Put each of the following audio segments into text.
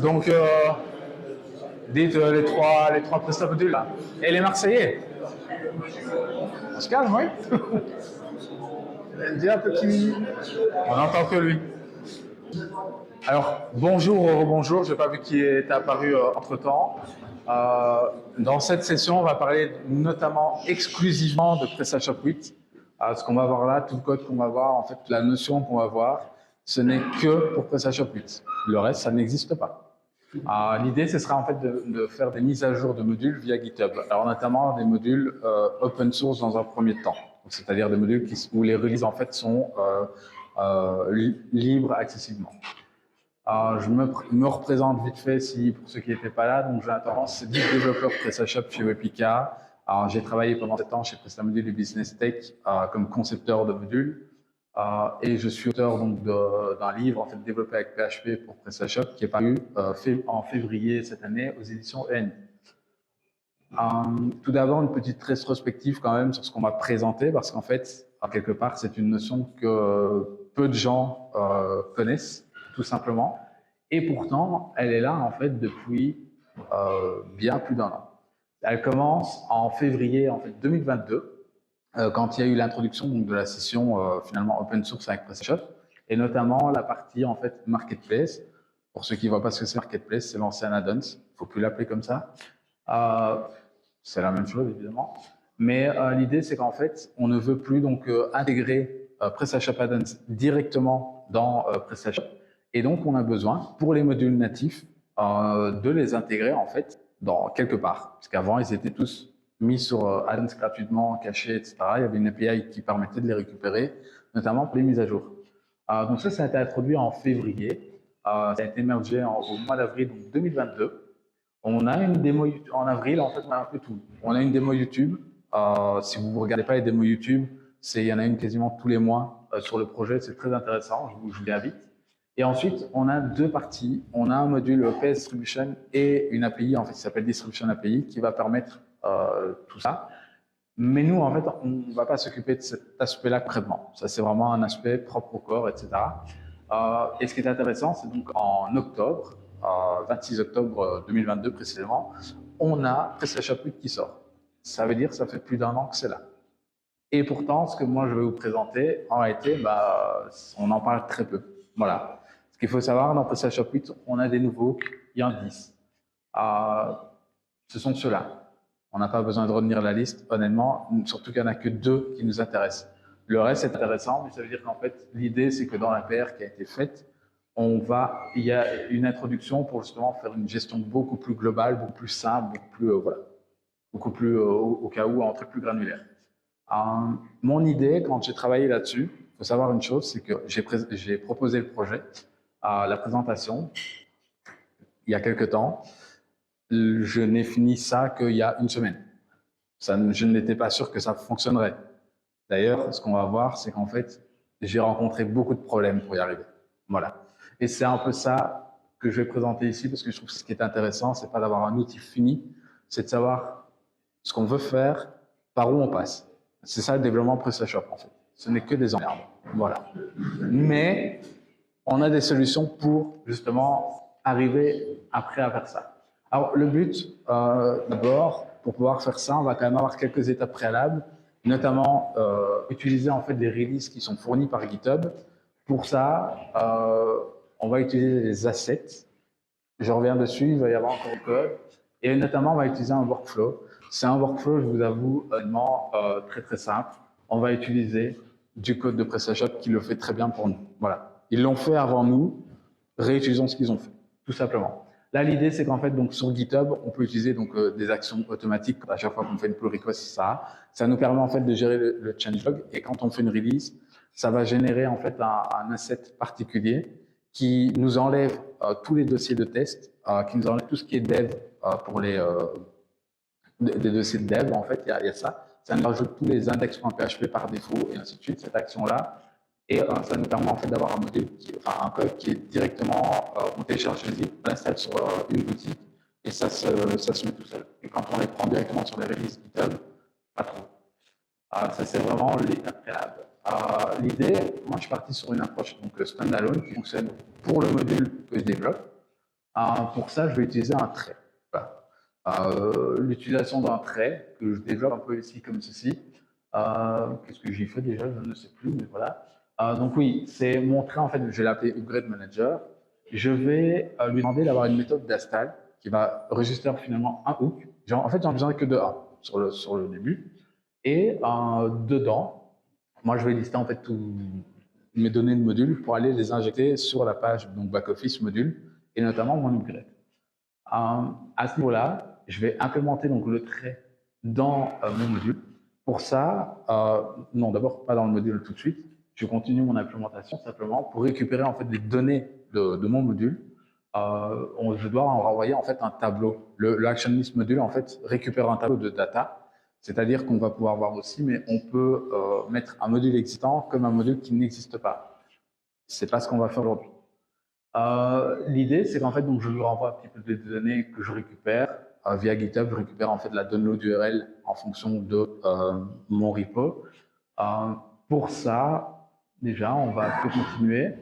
Donc, dites les trois prestats modules là. Et les Marseillais. On se calme, oui. Dis un peu qui. On n'entend que lui. Alors, bonjour, rebonjour. Je n'ai pas vu qui est apparu entre-temps. Dans cette session, on va parler notamment exclusivement de PrestaShop 8. Ce qu'on va voir là, tout le code qu'on va voir, en fait, la notion qu'on va voir, ce n'est que pour PrestaShop 8. Le reste, ça n'existe pas. L'idée, ce sera en fait de faire des mises à jour de modules via GitHub. Alors, notamment des modules open source dans un premier temps. C'est-à-dire des modules où les releases en fait sont libres accessiblement. Je me représente vite fait pour ceux qui n'étaient pas là. Donc, Jonathan, c'est développeur PrestaShop chez Webika. J'ai travaillé pendant 7 ans chez PrestaModule et Business Tech comme concepteur de modules. Et je suis auteur donc d'un livre en fait développé avec PHP pour PrestaShop qui est paru en février cette année aux éditions ENI. Tout d'abord, une petite rétrospective quand même sur ce qu'on va présenter parce qu'en fait, quelque part, c'est une notion que peu de gens connaissent tout simplement. Et pourtant, elle est là en fait depuis bien plus d'un an. Elle commence en février en fait 2022. Quand il y a eu l'introduction de la session finalement open source avec PrestaShop, et notamment la partie en fait marketplace. Pour ceux qui ne voient pas ce que c'est marketplace, c'est l'ancien add-ons. Il ne faut plus l'appeler comme ça. C'est la même chose évidemment. Mais l'idée c'est qu'en fait, on ne veut plus donc intégrer PrestaShop add-ons directement dans PrestaShop. Et donc on a besoin pour les modules natifs de les intégrer en fait dans quelque part. Parce qu'avant ils étaient tous mis sur add-ons gratuitement, cachés, etc. Il y avait une API qui permettait de les récupérer, notamment pour les mises à jour. Donc ça a été introduit en février. Ça a été mergé au mois d'avril 2022. On a une démo en avril, en fait, on a un peu tout. On a une démo YouTube. Si vous ne regardez pas les démos YouTube, il y en a une quasiment tous les mois sur le projet. C'est très intéressant, je vous invite. Et ensuite, on a deux parties. On a un module PS Distribution et une API en fait, qui s'appelle Distribution API qui va permettre tout ça. Mais nous, en fait, on ne va pas s'occuper de cet aspect-là concrètement. Ça, c'est vraiment un aspect propre au corps, etc. Et ce qui est intéressant, c'est donc en octobre, 26 octobre 2022 précisément, on a PrestaShop 8 qui sort. Ça veut dire que ça fait plus d'un an que c'est là. Et pourtant, ce que moi je vais vous présenter, en réalité, on en parle très peu. Voilà. Ce qu'il faut savoir, dans PrestaShop 8, on a des nouveaux, il y en a 10. Ce sont ceux-là. On n'a pas besoin de retenir la liste, honnêtement, surtout qu'il n'y en a que 2 qui nous intéressent. Le reste est intéressant, mais ça veut dire qu'en fait, l'idée, c'est que dans la PR qui a été faite, il y a une introduction pour justement faire une gestion beaucoup plus globale, beaucoup plus simple, beaucoup plus au cas où, entrer plus granulaire. Mon idée, quand j'ai travaillé là-dessus, il faut savoir une chose, c'est que j'ai proposé le projet, la présentation, il y a quelques temps. Je n'ai fini ça qu'il y a une semaine. Je n'étais pas sûr que ça fonctionnerait. D'ailleurs, ce qu'on va voir, c'est qu'en fait, j'ai rencontré beaucoup de problèmes pour y arriver. Voilà. Et c'est un peu ça que je vais présenter ici, parce que je trouve que ce qui est intéressant, c'est pas d'avoir un outil fini, c'est de savoir ce qu'on veut faire, par où on passe. C'est ça le développement PrestaShop, en fait. Ce n'est que des emmerdes. Voilà. Mais on a des solutions pour, justement, arriver après à faire ça. Alors, le but, d'abord, pour pouvoir faire ça, on va quand même avoir quelques étapes préalables, notamment utiliser en fait des releases qui sont fournies par GitHub. Pour ça, on va utiliser des assets. Je reviens dessus, il va y avoir encore le code. Et notamment, on va utiliser un workflow. C'est un workflow, je vous avoue, honnêtement, très très simple. On va utiliser du code de PrestaShop qui le fait très bien pour nous. Voilà. Ils l'ont fait avant nous, réutilisons ce qu'ils ont fait, tout simplement. Là, l'idée, c'est qu'en fait, donc, sur GitHub, on peut utiliser donc, des actions automatiques à chaque fois qu'on fait une pull request, ça. Ça nous permet en fait de gérer le changelog. Et quand on fait une release, ça va générer en fait un asset particulier qui nous enlève tous les dossiers de test, qui nous enlève tout ce qui est dev pour des dossiers de dev. En fait, il y a ça. Ça nous rajoute tous les index.php par défaut et ainsi de suite. Cette action-là. Et ça nous permet en fait d'avoir un module, un code qui est directement, on télécharge le zip, on l'installe sur une boutique et ça se met tout seul. Et quand on les prend directement sur les releases GitHub, pas trop. Ça c'est vraiment l'étape préalable. L'idée, moi je suis parti sur une approche donc standalone qui fonctionne pour le module que je développe. Pour ça, je vais utiliser un trait. Voilà. L'utilisation d'un trait que je développe un peu ici comme ceci. Qu'est-ce que j'ai fait déjà? Je ne sais plus, mais voilà. Donc oui, c'est mon trait, en fait, je vais l'appeler Upgrade Manager. Je vais lui demander d'avoir une méthode d'install qui va register finalement un hook. En fait, j'en ai besoin que de un sur le début. Et dedans, moi, je vais lister en fait toutes mes données de module pour aller les injecter sur la page donc back-office module et notamment mon upgrade. À ce niveau-là, je vais implémenter donc le trait dans mon module. Pour ça, non, d'abord pas dans le module tout de suite. Je continue mon implémentation simplement pour récupérer en fait les données de mon module. Je dois en renvoyer en fait un tableau. Le Action List module en fait récupère un tableau de data. C'est-à-dire qu'on va pouvoir voir aussi, mais on peut mettre un module existant comme un module qui n'existe pas. C'est pas ce qu'on va faire aujourd'hui. L'idée, c'est qu'en fait, donc, je lui renvoie un petit peu des données que je récupère via GitHub. Je récupère en fait la download URL en fonction de mon repo. Pour ça, déjà, on va continuer.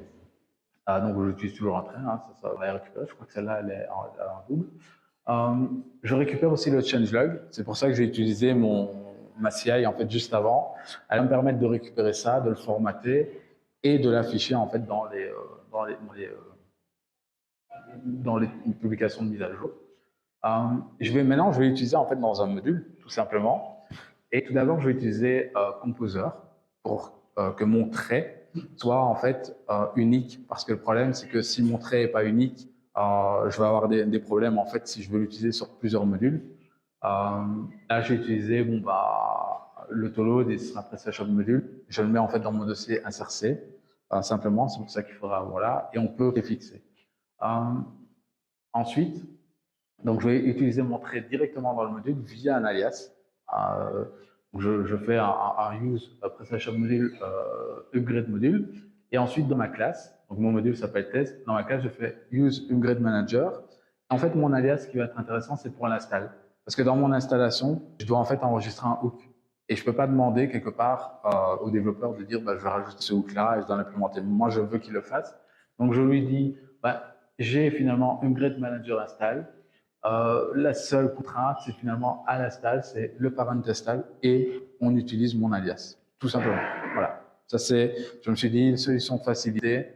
Donc, j'utilise toujours un train, hein, ça va récupérer. Je crois que celle-là, elle est en double. Je récupère aussi le changelog. C'est pour ça que j'ai utilisé ma CI en fait juste avant. Elle va me permettre de récupérer ça, de le formater et de l'afficher en fait dans les publications de mise à jour. Maintenant, je vais l'utiliser en fait dans un module, tout simplement. Et tout d'abord, je vais utiliser Composer pour que mon trait soit en fait unique. Parce que le problème, c'est que si mon trait n'est pas unique, je vais avoir des problèmes en fait si je veux l'utiliser sur plusieurs modules. Là, j'ai utilisé l'autoload et ce PrestaShop module. Je le mets en fait dans mon dossier inserc. Simplement, c'est pour ça qu'il faudra voilà, et on peut les fixer. Ensuite, donc je vais utiliser mon trait directement dans le module via un alias. Je fais un use PrestaShop module upgrade module et ensuite dans ma classe, donc mon module s'appelle test, dans ma classe je fais use upgrade manager. En fait, mon alias qui va être intéressant, c'est pour l'install. Parce que dans mon installation, je dois en fait enregistrer un hook. Et je ne peux pas demander quelque part au développeur de dire je vais rajouter ce hook-là et je dois l'implémenter. Moi, je veux qu'il le fasse. Donc, je lui dis j'ai finalement upgrade manager install. La seule contrainte, c'est finalement à l'install, c'est le parent install et on utilise mon alias, tout simplement. Voilà. Ça, je me suis dit, une solution de facilité,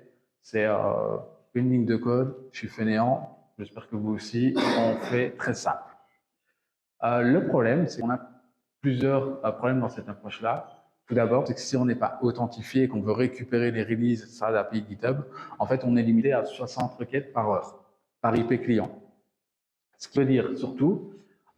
c'est une ligne de code. Je suis fainéant. J'espère que vous aussi. On fait très simple. Le problème, c'est qu'on a plusieurs problèmes dans cette approche-là. Tout d'abord, c'est que si on n'est pas authentifié et qu'on veut récupérer les releases sur l'API GitHub, en fait, on est limité à 60 requêtes par heure, par IP client. Ce qui veut dire surtout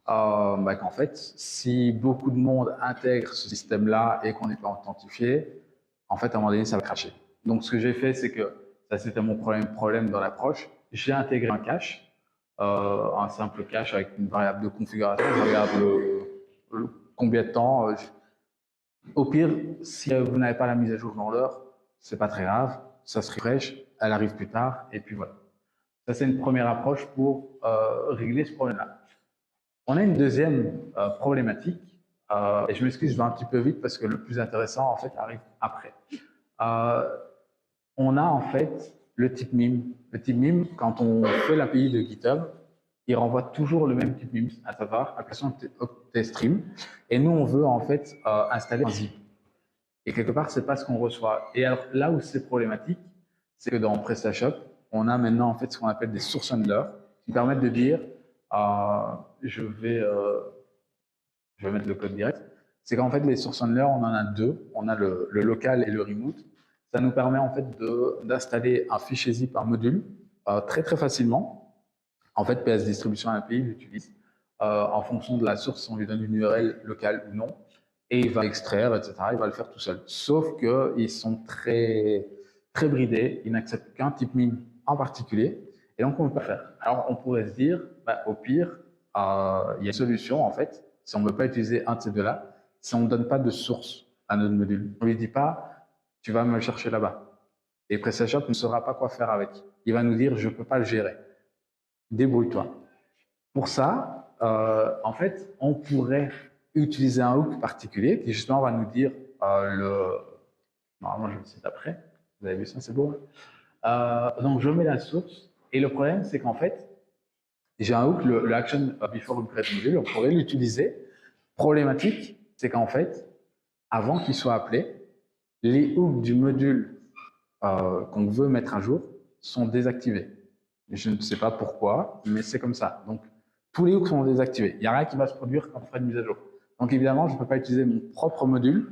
qu'en fait, si beaucoup de monde intègre ce système-là et qu'on n'est pas authentifié, en fait, à un moment donné, ça va cracher. Donc, ce que j'ai fait, c'est que ça, c'était mon problème dans l'approche. J'ai intégré un cache, un simple cache avec une variable de configuration. Je regarde combien de temps. Au pire, si vous n'avez pas la mise à jour dans l'heure, c'est pas très grave. Ça se refresh, elle arrive plus tard, et puis voilà. Ça, c'est une première approche pour régler ce problème-là. On a une deuxième problématique, et je m'excuse, je vais un petit peu vite parce que le plus intéressant, en fait, arrive après. On a en fait le type meme. Le type meme, quand on fait l'API de GitHub, il renvoie toujours le même type meme, à savoir application TestStream. Et nous, on veut en fait installer un zip. Et quelque part, c'est pas ce qu'on reçoit. Et alors, là où c'est problématique, c'est que dans PrestaShop, on a maintenant en fait ce qu'on appelle des source handlers qui permettent de dire, je vais mettre le code direct. C'est qu'en fait, les source handlers, on en a deux. On a le local et le remote. Ça nous permet en fait d'installer un fichier zip, un module, très très facilement. En fait, PS Distribution API l'utilise en fonction de la source, on lui donne une URL locale ou non, et il va extraire, etc. Il va le faire tout seul. Sauf qu'ils sont très, très bridés, ils n'acceptent qu'un type meme en particulier, et donc on ne peut pas faire. Alors on pourrait se dire, au pire, il y a une solution en fait, si on ne veut pas utiliser un de ces deux-là, si on ne donne pas de source à notre module. On ne lui dit pas, tu vas me le chercher là-bas. Et PrestaShop ne saura pas quoi faire avec. Il va nous dire, je ne peux pas le gérer. Débrouille-toi. Pour ça, en fait, on pourrait utiliser un hook particulier qui justement va nous dire Normalement, je le cite après. Vous avez vu ça, c'est beau. Donc, je mets la source. Et le problème, c'est qu'en fait, j'ai un hook, le action before upgrade module, on pourrait l'utiliser. Problématique, c'est qu'en fait, avant qu'il soit appelé, les hooks du module qu'on veut mettre à jour sont désactivés. Je ne sais pas pourquoi, mais c'est comme ça. Donc, tous les hooks sont désactivés. Il n'y a rien qui va se produire quand on fera une mise à jour. Donc, évidemment, je ne peux pas utiliser mon propre module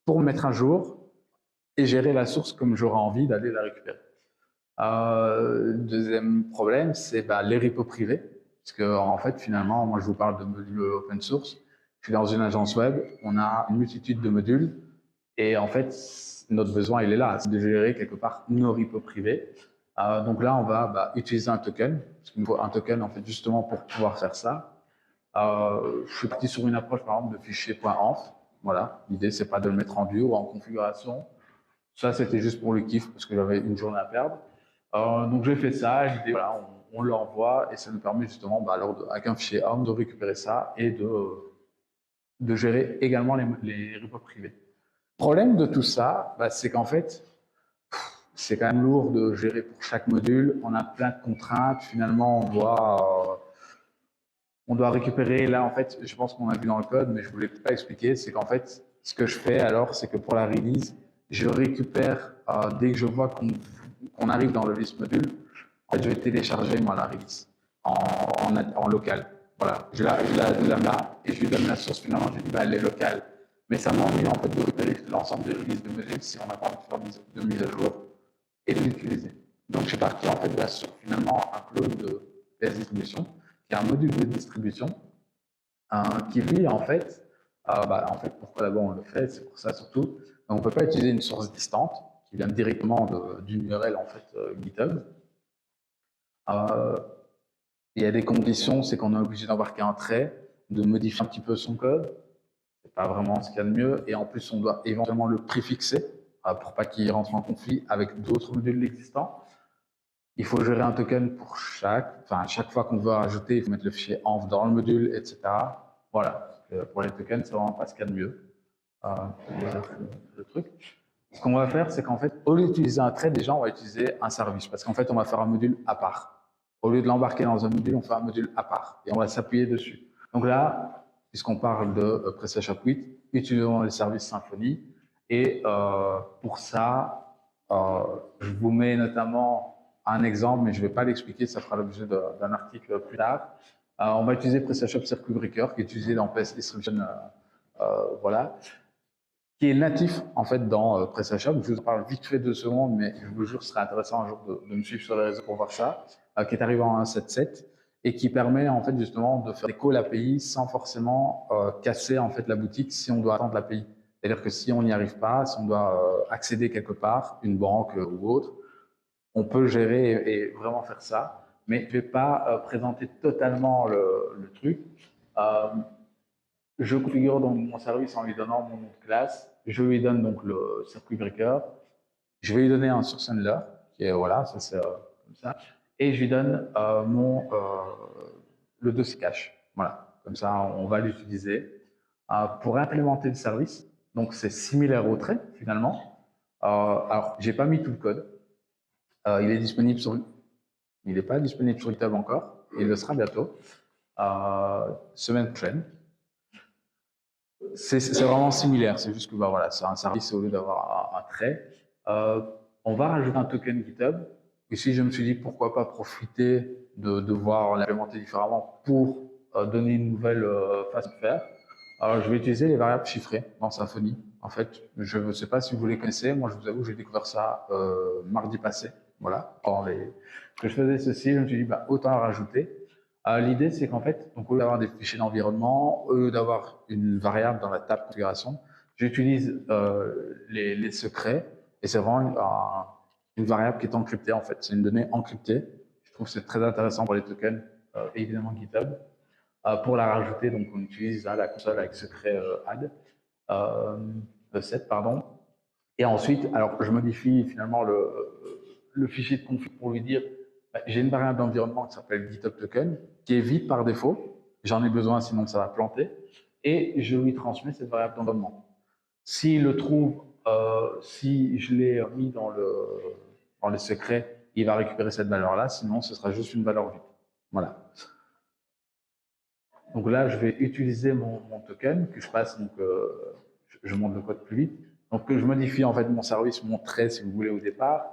pour mettre à jour et gérer la source comme j'aurais envie d'aller la récupérer. Deuxième problème, c'est les repos privés. Parce que, en fait, finalement, moi, je vous parle de modules open source. Je suis dans une agence web, on a une multitude de modules. Et en fait, notre besoin, il est là, c'est de gérer quelque part nos repos privés. Donc là, on va utiliser un token, parce qu'il nous faut un token, en fait, justement pour pouvoir faire ça. Je suis parti sur une approche, par exemple, de fichier.env. Voilà, l'idée, c'est pas de le mettre en dur ou en configuration. Ça, c'était juste pour le kiff, parce que j'avais une journée à perdre. Donc j'ai fait ça, l'idée, voilà, on l'envoie, et ça nous permet justement, avec un fichier ARM, de récupérer ça et de gérer également les repos privés. Le problème de tout ça, c'est qu'en fait, c'est quand même lourd de gérer pour chaque module. On a plein de contraintes. Finalement, on doit récupérer. Là, en fait, je pense qu'on a vu dans le code, mais je ne voulais pas expliquer. C'est qu'en fait, ce que je fais alors, c'est que pour la release, je récupère, dès que je vois qu'on arrive dans le list module, en fait, je vais télécharger moi la release en local. Voilà, je la là et je lui donne la source. Finalement, je lui dis, elle est locale. Mais ça m'ennuie en fait de récupérer l'ensemble des releases de modules si on n'a pas envie de faire de mise à jour et de l'utiliser. Donc, je suis parti en fait de sur finalement un clone de PS Distribution, qui est un module de distribution, qui lui, en fait, pourquoi d'abord on le fait, c'est pour ça surtout. On ne peut pas utiliser une source distante qui vient directement d'une URL en fait GitHub. Il y a des conditions, c'est qu'on est obligé d'embarquer un trait, de modifier un petit peu son code. C'est pas vraiment ce qu'il y a de mieux. Et en plus, on doit éventuellement le préfixer pour pas qu'il rentre en conflit avec d'autres modules existants. Il faut gérer un token pour chaque fois qu'on veut rajouter, il faut mettre le fichier env dans le module, etc. Voilà. Pour les tokens, c'est vraiment pas ce qu'il y a de mieux. Le truc. Ce qu'on va faire, c'est qu'en fait, au lieu d'utiliser un trait, déjà, on va utiliser un service. Parce qu'en fait, on va faire un module à part. Au lieu de l'embarquer dans un module, on fait un module à part. Et on va s'appuyer dessus. Donc là, puisqu'on parle de PrestaShop 8, utilisons les services Symfony. Et pour ça, je vous mets notamment un exemple, mais je ne vais pas l'expliquer, ça fera l'objet d'un article plus tard. On va utiliser PrestaShop Circuit Breaker, qui est utilisé dans PS Distribution, voilà, qui est natif en fait dans PrestaShop. Je vous en parle vite fait 2 secondes, mais je vous jure, ce serait intéressant un jour de me suivre sur les réseaux pour voir ça, qui est arrivé en 1.7.7 et qui permet en fait justement de faire des calls API sans forcément casser en fait la boutique si on doit attendre l'API. C'est-à-dire que si on n'y arrive pas, si on doit accéder quelque part, une banque ou autre, on peut gérer et vraiment faire ça. Mais je ne vais pas présenter totalement le truc. Je configure donc mon service en lui donnant mon nom de classe. Je lui donne donc le circuit breaker. Je vais lui donner un source handler, qui est voilà, ça c'est comme ça. Et je lui donne le dossier cache. Voilà, comme ça on va l'utiliser pour implémenter le service. Donc c'est similaire au trait finalement. Alors j'ai pas mis tout le code. Il est disponible sur, il n'est pas disponible sur GitHub encore. Il le sera bientôt, semaine prochaine. C'est vraiment similaire, c'est juste que voilà, c'est un service au lieu d'avoir un trait. On va rajouter un token GitHub. Ici, je me suis dit pourquoi pas profiter de devoir l'implémenter différemment pour donner une nouvelle façon de faire. Alors, je vais utiliser les variables chiffrées dans Symfony. En fait, je ne sais pas si vous les connaissez. Moi, je vous avoue, j'ai découvert ça mardi passé. Voilà. Que je faisais ceci, je me suis dit autant la rajouter. L'idée, c'est qu'en fait, donc, au lieu d'avoir des fichiers d'environnement, au lieu d'avoir une variable dans la table configuration, j'utilise les secrets et c'est vraiment une variable qui est encryptée en fait. C'est une donnée encryptée. Je trouve que c'est très intéressant pour les tokens et évidemment GitHub. Pour la rajouter, donc on utilise la console avec secret add, set, pardon. Et ensuite, alors je modifie finalement le fichier de config pour lui dire j'ai une variable d'environnement qui s'appelle GitHub token, qui est vide par défaut. J'en ai besoin, sinon ça va planter. Et je lui transmets cette variable d'environnement. S'il le trouve si je l'ai mis dans les secrets, il va récupérer cette valeur-là, sinon ce sera juste une valeur vide. Voilà. Donc là, je vais utiliser mon token que je passe, donc je monte le code plus vite. Donc je modifie en fait mon service, mon trait si vous voulez au départ,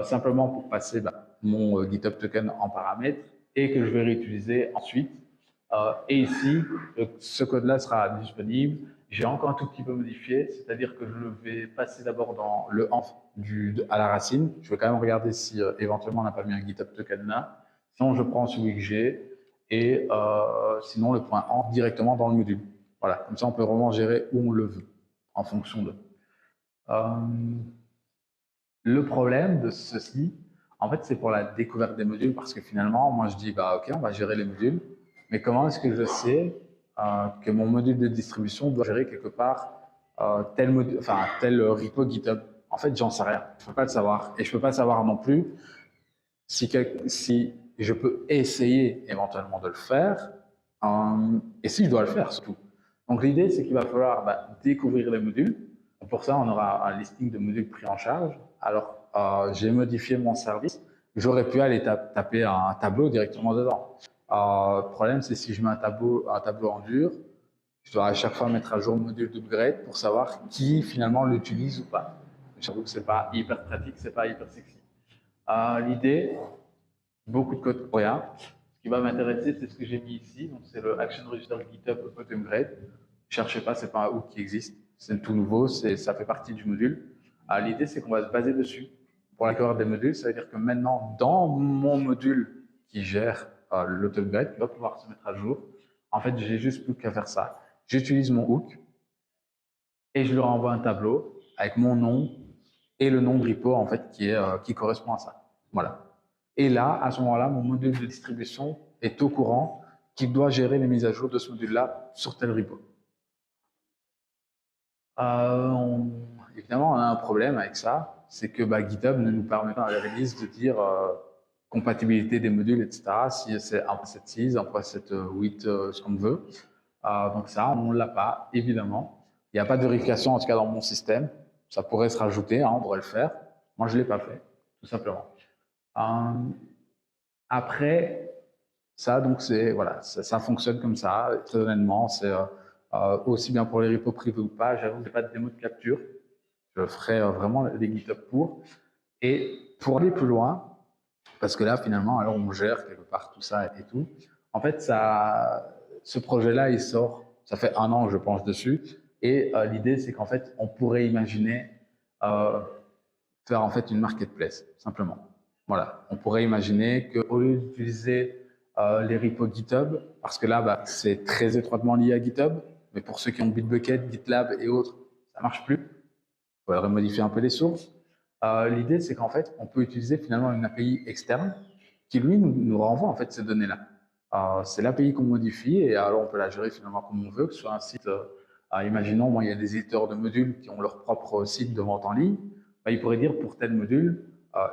simplement pour passer mon GitHub token en paramètre et que je vais réutiliser ensuite. Et ici, ce code-là sera disponible. J'ai encore un tout petit peu modifié, c'est-à-dire que je vais passer d'abord dans le env à la racine. Je vais quand même regarder si éventuellement on n'a pas mis un GitHub token là. Sinon, je prends celui que j'ai et sinon le point env directement dans le module. Voilà, comme ça on peut vraiment gérer où on le veut en fonction de. Le problème de ceci, en fait, c'est pour la découverte des modules parce que finalement, moi je dis, ok, on va gérer les modules, mais comment est-ce que je sais que mon module de distribution doit gérer quelque part tel repo GitHub? En fait, j'en sais rien. Je peux pas le savoir. Et je peux pas savoir non plus si je peux essayer éventuellement de le faire et si je dois le faire surtout. Donc l'idée, c'est qu'il va falloir découvrir les modules. Pour ça, on aura un listing de modules pris en charge. Alors, j'ai modifié mon service. J'aurais pu aller taper un tableau directement dedans. Le problème, c'est si je mets un tableau en dur, je dois à chaque fois mettre à jour le module d'upgrade pour savoir qui finalement l'utilise ou pas. J'avoue que c'est pas hyper pratique, c'est pas hyper sexy. L'idée, beaucoup de code pour rien. Ce qui va m'intéresser, c'est ce que j'ai mis ici. Donc, c'est le Action Register GitHub Upgrade. Cherchez pas, c'est pas un hook qui existe. C'est tout nouveau, ça fait partie du module. L'idée, c'est qu'on va se baser dessus pour la découverte des modules. Ça veut dire que maintenant, dans mon module qui gère l'auto-upgrade, qui va pouvoir se mettre à jour, en fait, j'ai juste plus qu'à faire ça. J'utilise mon hook et je lui renvoie un tableau avec mon nom et le nom de repo en fait qui correspond à ça. Voilà. Et là, à ce moment-là, mon module de distribution est au courant qu'il doit gérer les mises à jour de ce module-là sur tel repo. Évidemment, on a un problème avec ça, c'est que GitHub ne nous permet pas à la release de dire compatibilité des modules, etc. Si c'est 1.7.6, 1.7.8, ce qu'on veut. Donc ça, on ne l'a pas, évidemment. Il n'y a pas de vérification, en tout cas dans mon système. Ça pourrait se rajouter, on pourrait le faire. Moi, je ne l'ai pas fait, tout simplement. Après, ça, donc, voilà, ça fonctionne comme ça, très honnêtement. C'est aussi bien pour les repos privés ou pas. J'avoue que je n'ai pas de démo de capture. Je ferai vraiment les GitHub pour. Et pour aller plus loin, parce que là, finalement, alors on gère quelque part tout ça et tout. En fait, ce projet-là, il sort, ça fait 1 an que je penche dessus. Et l'idée, c'est qu'en fait, on pourrait imaginer faire en fait une marketplace, simplement. Voilà, on pourrait imaginer qu'au lieu d'utiliser les repos GitHub, parce que là, c'est très étroitement lié à GitHub, mais pour ceux qui ont Bitbucket, GitLab et autres, ça marche plus. Il faudrait modifier un peu les sources. L'idée, c'est qu'en fait, on peut utiliser finalement une API externe qui, lui, nous renvoie en fait ces données-là. C'est l'API qu'on modifie et alors on peut la gérer finalement comme on veut, que ce soit un site, imaginons, moi, il y a des éditeurs de modules qui ont leur propre site de vente en ligne, ils pourraient dire pour tel module,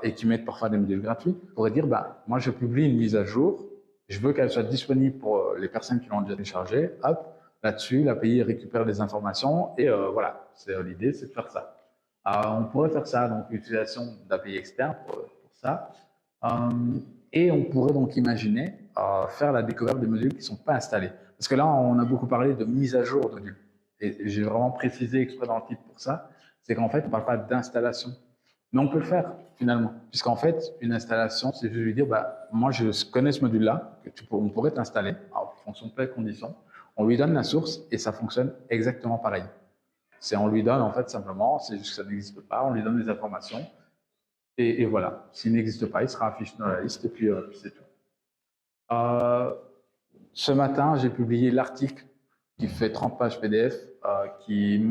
et qui mettent parfois des modules gratuits, pourraient dire, moi, je publie une mise à jour, je veux qu'elle soit disponible pour les personnes qui l'ont déjà téléchargée, hop, là-dessus, l'API récupère des informations et voilà, l'idée, c'est de faire ça. On pourrait faire ça, donc l'utilisation d'API externe pour ça. Et on pourrait donc imaginer faire la découverte des modules qui ne sont pas installés. Parce que là, on a beaucoup parlé de mise à jour de modules. Et j'ai vraiment précisé exprès dans le titre pour ça, c'est qu'en fait, on ne parle pas d'installation. Mais on peut le faire, finalement. Puisqu'en fait, une installation, c'est juste lui dire, moi, je connais ce module-là, on pourrait t'installer, en fonction de plein conditions. On lui donne la source et ça fonctionne exactement pareil. On lui donne, en fait, simplement, c'est juste que ça n'existe pas, on lui donne des informations. Et voilà, s'il n'existe pas, il sera affiché dans la liste et puis c'est tout. Ce matin, j'ai publié l'article qui fait 30 pages PDF, qui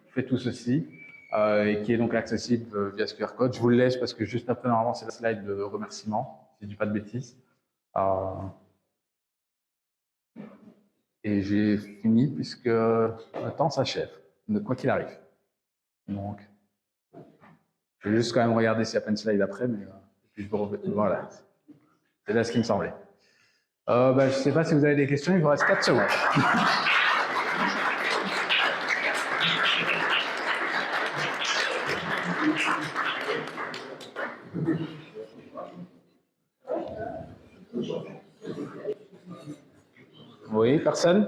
fait tout ceci, et qui est donc accessible via ce QR code. Je vous le laisse parce que juste après, normalement, c'est la slide de remerciement, si je ne dis pas de bêtises. Et j'ai fini puisque le temps s'achève, quoi qu'il arrive. Donc, je vais juste quand même regarder s'il n'y a pas une slide après, mais puis je vous voilà. C'est là ce qui me semblait. Je ne sais pas si vous avez des questions, il vous reste 4 secondes. Oui, personne?